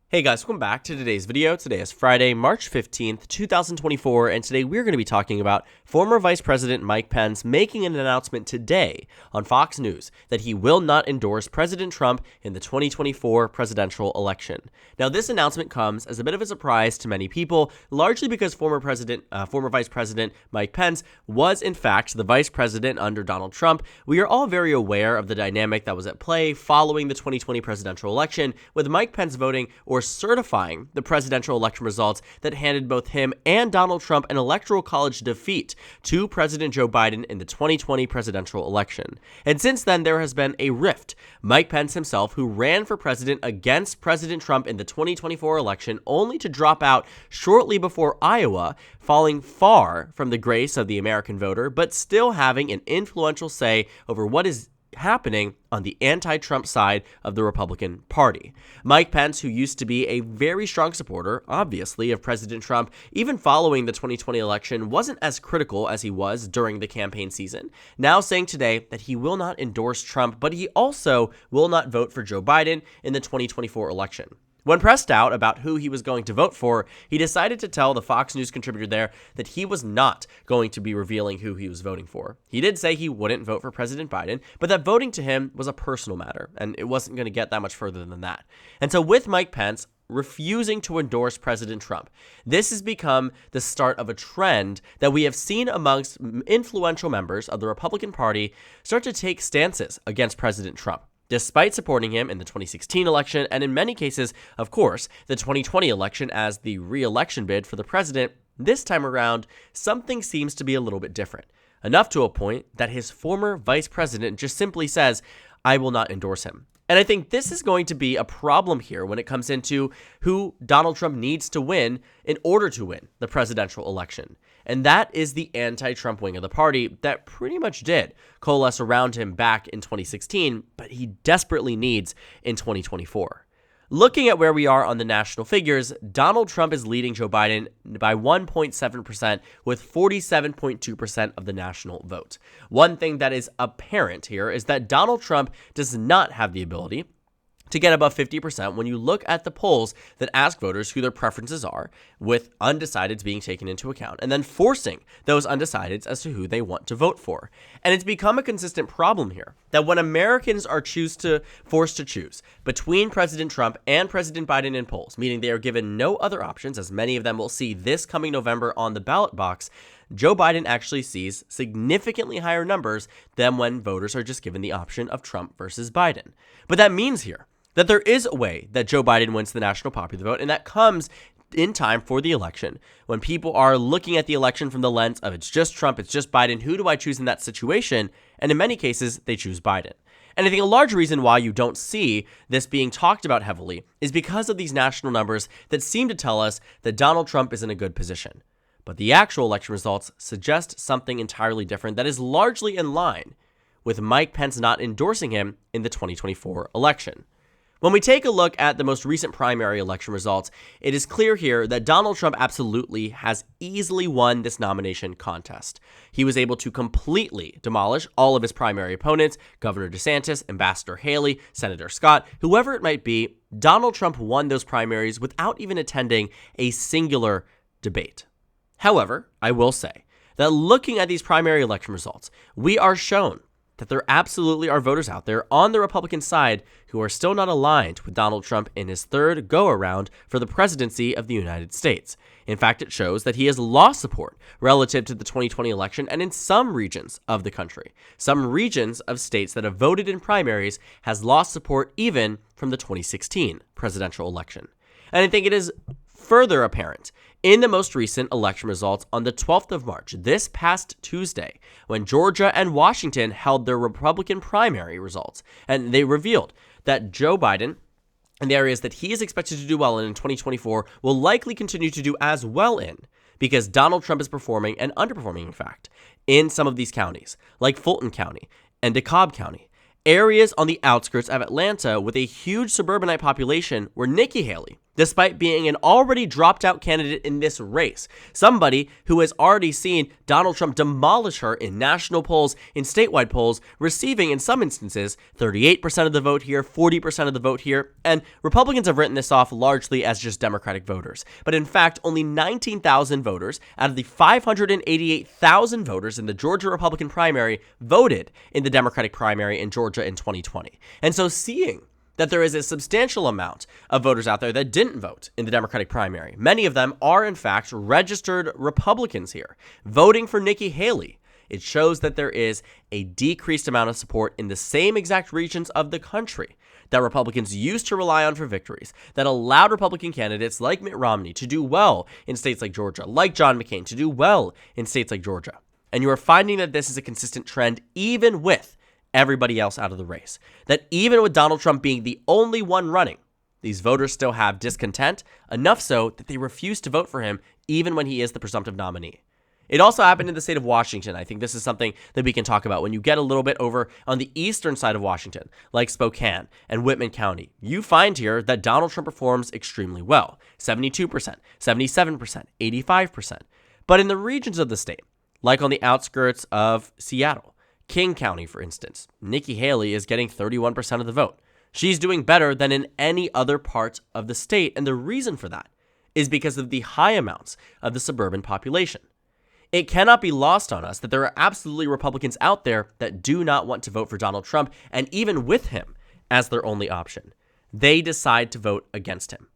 Hey guys, welcome back to today's video. Today is Friday, March 15th, 2024, and today we're going to be talking about former Vice President Mike Pence making an announcement today on Fox News that he will not endorse President Trump in the 2024 presidential election. Now, this announcement comes as a bit of a surprise to many people, largely because former Vice President Mike Pence was in fact the Vice President under Donald Trump. We are all very aware of the dynamic that was at play following the 2020 presidential election, with Mike Pence voting or certifying the presidential election results that handed both him and Donald Trump an Electoral College defeat to President Joe Biden in the 2020 presidential election. And since then, there has been a rift. Mike Pence himself, who ran for president against President Trump in the 2024 election, only to drop out shortly before Iowa, falling far from the grace of the American voter, but still having an influential say over what is happening on the anti-Trump side of the Republican Party. Mike Pence, who used to be a very strong supporter, obviously, of President Trump, even following the 2020 election, wasn't as critical as he was during the campaign season, now saying today that he will not endorse Trump, but he also will not vote for Joe Biden in the 2024 election. When pressed out about who he was going to vote for, he decided to tell the Fox News contributor there that he was not going to be revealing who he was voting for. He did say he wouldn't vote for President Biden, but that voting to him was a personal matter, and it wasn't going to get that much further than that. And so with Mike Pence refusing to endorse President Trump, this has become the start of a trend that we have seen amongst influential members of the Republican Party start to take stances against President Trump, despite supporting him in the 2016 election, and in many cases, of course, the 2020 election as the re-election bid for the president. This time around, something seems to be a little bit different, enough to a point that his former vice president just simply says, "I will not endorse him." And I think this is going to be a problem here when it comes into who Donald Trump needs to win in order to win the presidential election. And that is the anti-Trump wing of the party that pretty much did coalesce around him back in 2016, but he desperately needs in 2024. Looking at where we are on the national figures, Donald Trump is leading Joe Biden by 1.7% with 47.2% of the national vote. One thing that is apparent here is that Donald Trump does not have the ability to get above 50% when you look at the polls that ask voters who their preferences are, with undecideds being taken into account, and then forcing those undecideds as to who they want to vote for. And it's become a consistent problem here that when Americans are forced to choose between President Trump and President Biden in polls, meaning they are given no other options, as many of them will see this coming November on the ballot box, Joe Biden actually sees significantly higher numbers than when voters are just given the option of Trump versus Biden. But that means here that there is a way that Joe Biden wins the national popular vote, and that comes in time for the election, when people are looking at the election from the lens of it's just Trump, it's just Biden, who do I choose in that situation? And in many cases, they choose Biden. And I think a large reason why you don't see this being talked about heavily is because of these national numbers that seem to tell us that Donald Trump is in a good position. But the actual election results suggest something entirely different that is largely in line with Mike Pence not endorsing him in the 2024 election. When we take a look at the most recent primary election results, it is clear here that Donald Trump absolutely has easily won this nomination contest. He was able to completely demolish all of his primary opponents, Governor DeSantis, Ambassador Haley, Senator Scott, whoever it might be. Donald Trump won those primaries without even attending a singular debate. However, I will say that looking at these primary election results, we are shown that there absolutely are voters out there on the Republican side who are still not aligned with Donald Trump in his third go-around for the presidency of the United States. In fact, it shows that he has lost support relative to the 2020 election, and in some regions of the country, some regions of states that have voted in primaries has lost support even from the 2016 presidential election. And I think it is further apparent in the most recent election results on the 12th of March, this past Tuesday, when Georgia and Washington held their Republican primary results, and they revealed that Joe Biden, in the areas that he is expected to do well in 2024, will likely continue to do as well in, because Donald Trump is performing and underperforming, in fact, in some of these counties, like Fulton County and DeKalb County, areas on the outskirts of Atlanta with a huge suburbanite population where Nikki Haley, despite being an already dropped out candidate in this race, somebody who has already seen Donald Trump demolish her in national polls, in statewide polls, receiving in some instances 38% of the vote here, 40% of the vote here, and Republicans have written this off largely as just Democratic voters. But in fact, only 19,000 voters out of the 588,000 voters in the Georgia Republican primary voted in the Democratic primary in Georgia in 2020. And so seeing that there is a substantial amount of voters out there that didn't vote in the Democratic primary. Many of them are, in fact, registered Republicans here, voting for Nikki Haley. It shows that there is a decreased amount of support in the same exact regions of the country that Republicans used to rely on for victories, that allowed Republican candidates like Mitt Romney to do well in states like Georgia, like John McCain to do well in states like Georgia. And you are finding that this is a consistent trend even with everybody else out of the race. That even with Donald Trump being the only one running, these voters still have discontent, enough so that they refuse to vote for him even when he is the presumptive nominee. It also happened in the state of Washington. I think this is something that we can talk about. When you get a little bit over on the eastern side of Washington, like Spokane and Whitman County, you find here that Donald Trump performs extremely well. 72%, 77%, 85%. But in the regions of the state, like on the outskirts of Seattle, King County, for instance, Nikki Haley is getting 31% of the vote. She's doing better than in any other part of the state, and the reason for that is because of the high amounts of the suburban population. It cannot be lost on us that there are absolutely Republicans out there that do not want to vote for Donald Trump, and even with him as their only option, they decide to vote against him.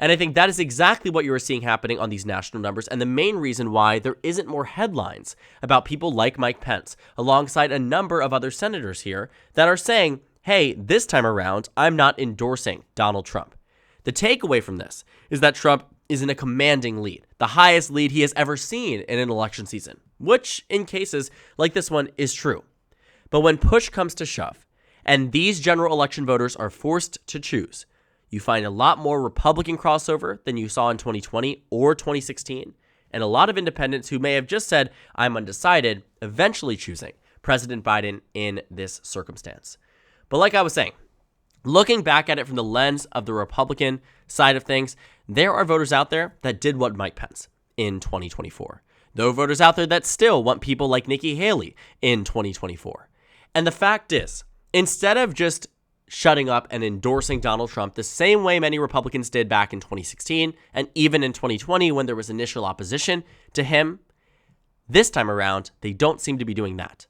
And I think that is exactly what you are seeing happening on these national numbers, and the main reason why there isn't more headlines about people like Mike Pence, alongside a number of other senators here that are saying, hey, this time around, I'm not endorsing Donald Trump. The takeaway from this is that Trump is in a commanding lead, the highest lead he has ever seen in an election season, which in cases like this one is true. But when push comes to shove, and these general election voters are forced to choose, you find a lot more Republican crossover than you saw in 2020 or 2016, and a lot of independents who may have just said, I'm undecided, eventually choosing President Biden in this circumstance. But like I was saying, looking back at it from the lens of the Republican side of things, there are voters out there that did want Mike Pence in 2024. There are voters out there that still want people like Nikki Haley in 2024. And the fact is, instead of just shutting up and endorsing Donald Trump the same way many Republicans did back in 2016 and even in 2020 when there was initial opposition to him, this time around, they don't seem to be doing that.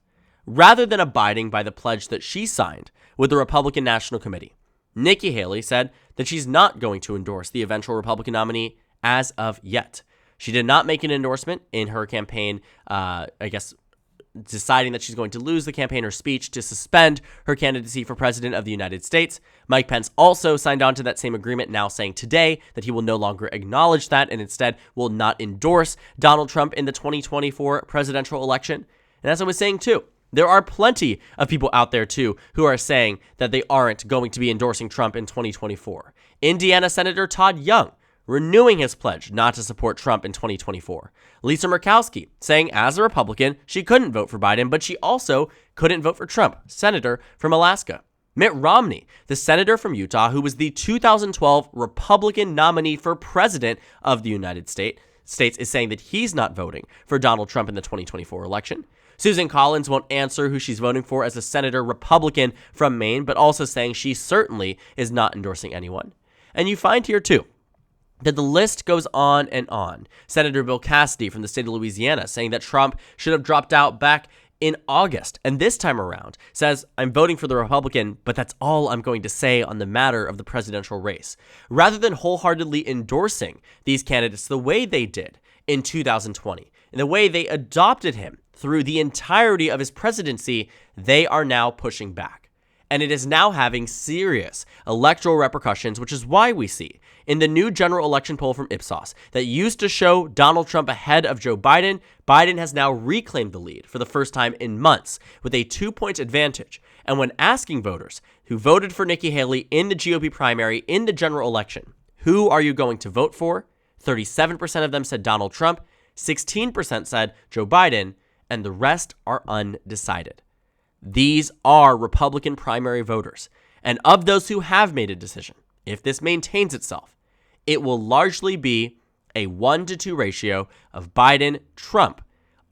Rather than abiding by the pledge that she signed with the Republican National Committee, Nikki Haley said that she's not going to endorse the eventual Republican nominee as of yet. She did not make an endorsement in her campaign, deciding that she's going to lose the campaign or speech to suspend her candidacy for president of the United States. Mike Pence also signed on to that same agreement, now saying today that he will no longer acknowledge that and instead will not endorse Donald Trump in the 2024 presidential election. And as I was saying too, there are plenty of people out there too who are saying that they aren't going to be endorsing Trump in 2024. Indiana Senator Todd Young renewing his pledge not to support Trump in 2024. Lisa Murkowski saying as a Republican, she couldn't vote for Biden, but she also couldn't vote for Trump, senator from Alaska. Mitt Romney, the senator from Utah who was the 2012 Republican nominee for president of the United States, is saying that he's not voting for Donald Trump in the 2024 election. Susan Collins won't answer who she's voting for as a senator Republican from Maine, but also saying she certainly is not endorsing anyone. And you find here too that the list goes on and on. Senator Bill Cassidy from the state of Louisiana saying that Trump should have dropped out back in August, and this time around says, I'm voting for the Republican, but that's all I'm going to say on the matter of the presidential race. Rather than wholeheartedly endorsing these candidates the way they did in 2020, and the way they adopted him through the entirety of his presidency, they are now pushing back. And it is now having serious electoral repercussions, which is why we see in the new general election poll from Ipsos that used to show Donald Trump ahead of Joe Biden, Biden has now reclaimed the lead for the first time in months with a 2-point advantage. And when asking voters who voted for Nikki Haley in the GOP primary in the general election, who are you going to vote for? 37% of them said Donald Trump, 16% said Joe Biden, and the rest are undecided. These are Republican primary voters. And of those who have made a decision, if this maintains itself, it will largely be a 1-to-2 ratio of Biden-Trump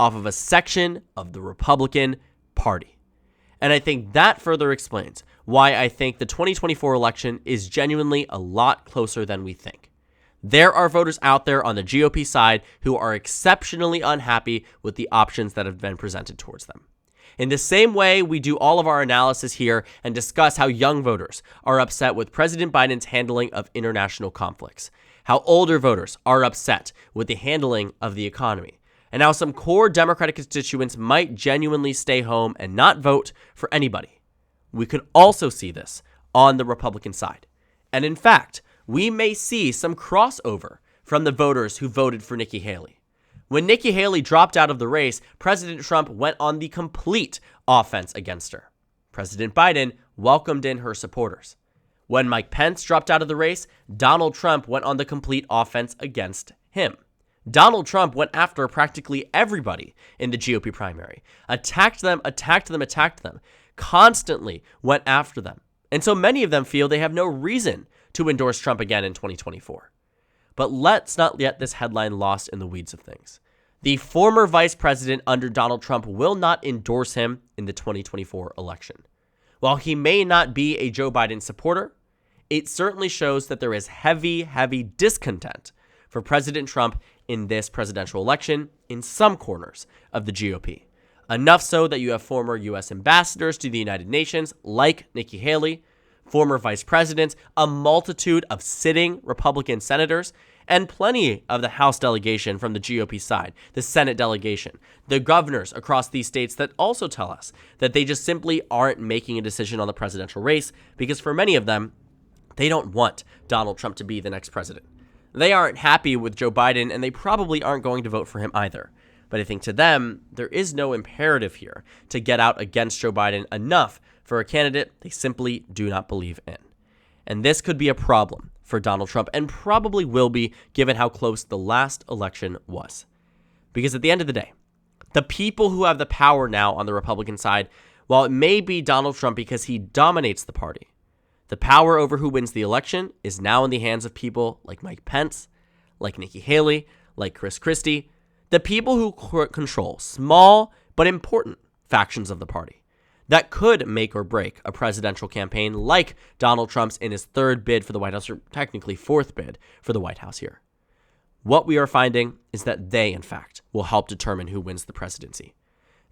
off of a section of the Republican Party. And I think that further explains why I think the 2024 election is genuinely a lot closer than we think. There are voters out there on the GOP side who are exceptionally unhappy with the options that have been presented towards them. In the same way we do all of our analysis here and discuss how young voters are upset with President Biden's handling of international conflicts, how older voters are upset with the handling of the economy, and how some core Democratic constituents might genuinely stay home and not vote for anybody. We could also see this on the Republican side. And in fact, we may see some crossover from the voters who voted for Nikki Haley. When Nikki Haley dropped out of the race, President Trump went on the complete offense against her. President Biden welcomed in her supporters. When Mike Pence dropped out of the race, Donald Trump went on the complete offense against him. Donald Trump went after practically everybody in the GOP primary, attacked them, constantly went after them. And so many of them feel they have no reason to endorse Trump again in 2024. But let's not get this headline lost in the weeds of things. The former vice president under Donald Trump will not endorse him in the 2024 election. While he may not be a Joe Biden supporter, it certainly shows that there is heavy discontent for President Trump in this presidential election in some corners of the GOP. Enough so that you have former U.S. ambassadors to the United Nations like Nikki Haley, former vice presidents, a multitude of sitting Republican senators, and plenty of the House delegation from the GOP side, the Senate delegation, the governors across these states that also tell us that they just simply aren't making a decision on the presidential race because for many of them, they don't want Donald Trump to be the next president. They aren't happy with Joe Biden, and they probably aren't going to vote for him either. But I think to them, there is no imperative here to get out against Joe Biden enough for a candidate they simply do not believe in. And this could be a problem for Donald Trump, and probably will be given how close the last election was. Because at the end of the day, the people who have the power now on the Republican side, while it may be Donald Trump because he dominates the party, the power over who wins the election is now in the hands of people like Mike Pence, like Nikki Haley, like Chris Christie, the people who control small but important factions of the party that could make or break a presidential campaign like Donald Trump's in his third bid for the White House, or technically fourth bid for the White House here. What we are finding is that they, in fact, will help determine who wins the presidency.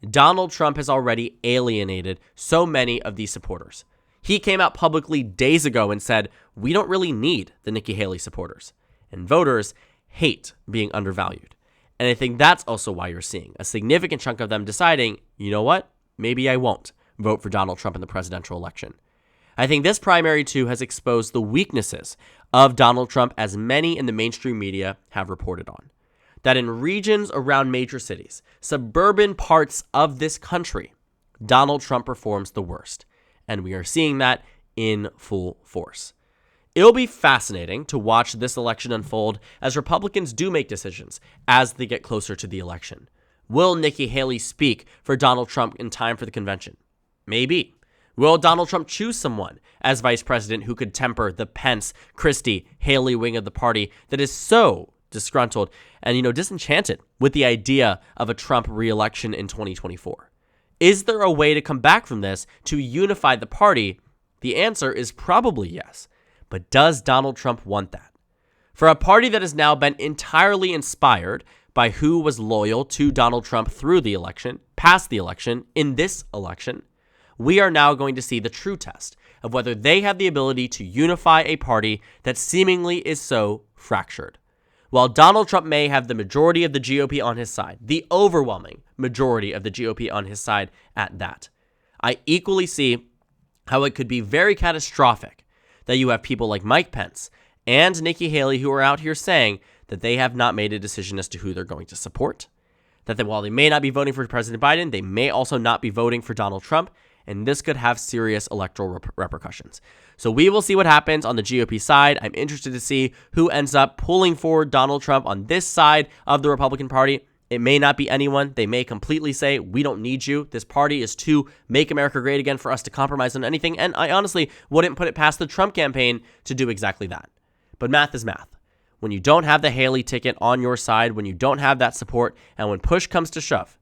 Donald Trump has already alienated so many of these supporters. He came out publicly days ago and said, we don't really need the Nikki Haley supporters. And voters hate being undervalued. And I think that's also why you're seeing a significant chunk of them deciding, you know what, maybe I won't vote for Donald Trump in the presidential election. I think this primary, too, has exposed the weaknesses of Donald Trump, as many in the mainstream media have reported on. That in regions around major cities, suburban parts of this country, Donald Trump performs the worst. And we are seeing that in full force. It'll be fascinating to watch this election unfold as Republicans do make decisions as they get closer to the election. Will Nikki Haley speak for Donald Trump in time for the convention? Maybe. Will Donald Trump choose someone as vice president who could temper the Pence, Christie, Haley wing of the party that is so disgruntled and, disenchanted with the idea of a Trump re-election in 2024? Is there a way to come back from this to unify the party? The answer is probably yes. But does Donald Trump want that? For a party that has now been entirely inspired by who was loyal to Donald Trump through the election, past the election, in this election, we are now going to see the true test of whether they have the ability to unify a party that seemingly is so fractured. While Donald Trump may have the majority of the GOP on his side, the overwhelming majority of the GOP on his side at that, I equally see how it could be very catastrophic that you have people like Mike Pence and Nikki Haley who are out here saying that they have not made a decision as to who they're going to support, that while they may not be voting for President Biden, they may also not be voting for Donald Trump, and this could have serious electoral repercussions. So we will see what happens on the GOP side. I'm interested to see who ends up pulling forward Donald Trump on this side of the Republican Party. It may not be anyone. They may completely say, we don't need you. This party is too make America great again for us to compromise on anything. And I honestly wouldn't put it past the Trump campaign to do exactly that. But math is math. when you don't have the Haley ticket on your side, when you don't have that support, and when push comes to shove,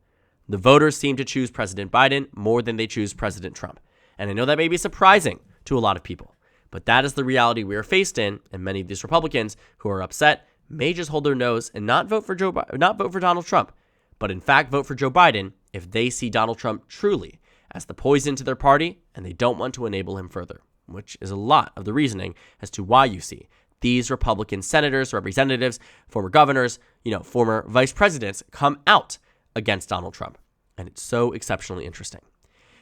the voters seem to choose President Biden more than they choose President Trump. And I know that may be surprising to a lot of people, but that is the reality we are faced in, and many of these Republicans who are upset may just hold their nose and not vote for Donald Trump, but in fact vote for Joe Biden if they see Donald Trump truly as the poison to their party and they don't want to enable him further, which is a lot of the reasoning as to why you see these Republican senators, representatives, former governors, former vice presidents come out against Donald Trump. And it's so exceptionally interesting.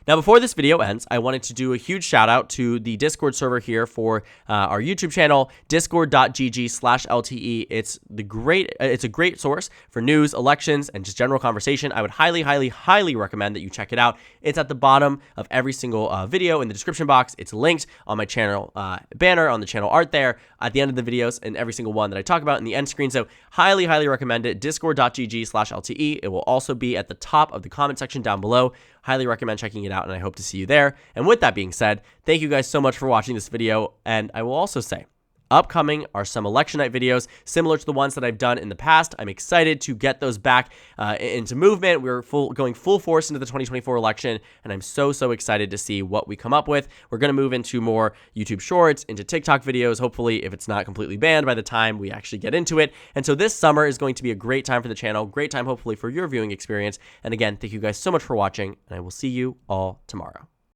Now, before this video ends, I wanted to do a huge shout out to the Discord server here for our YouTube channel, discord.gg/LTE. It's a great source for news, elections, and just general conversation. I would highly, highly, highly recommend that you check it out. It's at the bottom of every single video in the description box. It's linked on my channel banner, on the channel art there, at the end of the videos, and every single one that I talk about in the end screen. So highly, highly recommend it. Discord.gg/LTE. It will also be at the top of the comment section down below. Highly recommend checking it out, and I hope to see you there. And with that being said, thank you guys so much for watching this video. And I will also say, upcoming are some election night videos similar to the ones that I've done in the past. I'm excited to get those back into movement. We're going full force into the 2024 election, and I'm so excited to see what we come up with. We're going to move into more YouTube Shorts, into TikTok videos, hopefully if it's not completely banned by the time we actually get into it. And so this summer is going to be a great time for the channel, great time hopefully for your viewing experience. And again, thank you guys so much for watching, and I will see you all tomorrow.